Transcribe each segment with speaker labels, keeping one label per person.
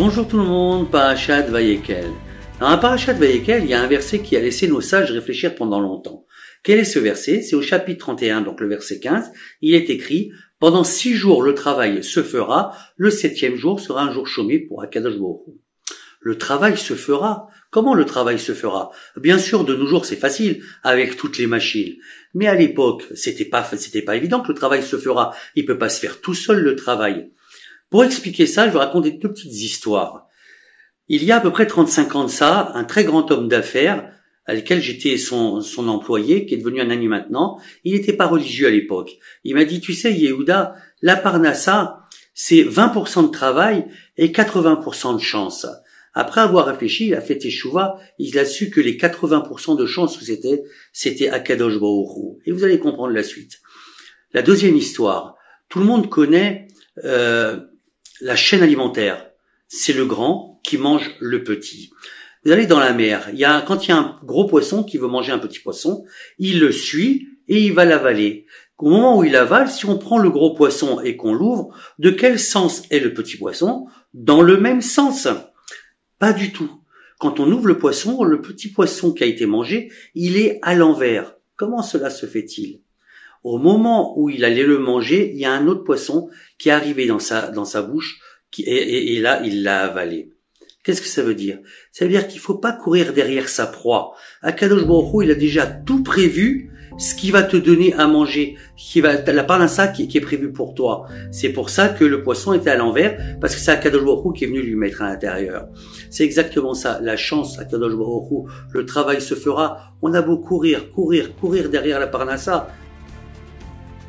Speaker 1: Bonjour tout le monde, Parashat Vayekel. Dans un Parashat Vayekel, il y a un verset qui a laissé nos sages réfléchir pendant longtemps. Quel est ce verset? C'est au chapitre 31, donc le verset 15. Il est écrit: pendant 6 jours le travail se fera, le 7e jour sera un jour chômé pour Akadosh Baruch Hu. Le travail se fera. Comment le travail se fera? Bien sûr, de nos jours, c'est facile avec toutes les machines. Mais à l'époque, c'était pas évident que le travail se fera. Il peut pas se faire tout seul, le travail. Pour expliquer ça, je vais raconter deux petites histoires. Il y a à peu près 35 ans de ça, un très grand homme d'affaires, à lequel j'étais son employé, qui est devenu un ami maintenant, il n'était pas religieux à l'époque. Il m'a dit: tu sais, Yehuda, la Parnassa, c'est 20% de travail et 80% de chance. Après avoir réfléchi, il a fait teshuva, il a su que les 80% de chance que c'était Akadosh Baruch Hu. Et vous allez comprendre la suite. La deuxième histoire, tout le monde connaît la chaîne alimentaire. C'est le grand qui mange le petit. Vous allez dans la mer, quand il y a un gros poisson qui veut manger un petit poisson, il le suit et il va l'avaler. Au moment où il avale, si on prend le gros poisson et qu'on l'ouvre, de quel sens est le petit poisson? Dans le même sens. Pas du tout. Quand on ouvre le poisson, le petit poisson qui a été mangé, il est à l'envers. Comment cela se fait-il? Au moment où il allait le manger, il y a un autre poisson qui est arrivé dans sa bouche, et là, il l'a avalé. Qu'est-ce que ça veut dire? Ça veut dire qu'il faut pas courir derrière sa proie. Akadosh Baruch Hu, il a déjà tout prévu, ce qui va te donner à manger, la parnassa qui est prévu pour toi. C'est pour ça que le poisson était à l'envers, parce que c'est Akadosh Baruch Hu qui est venu lui mettre à l'intérieur. C'est exactement ça. La chance, Akadosh Baruch Hu, le travail se fera. On a beau courir derrière la parnassa.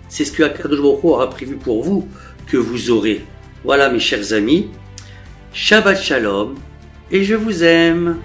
Speaker 1: C'est ce que Akadosh Baruch Hu aura prévu pour vous, que vous aurez. Voilà mes chers amis. Shabbat Shalom, et je vous aime.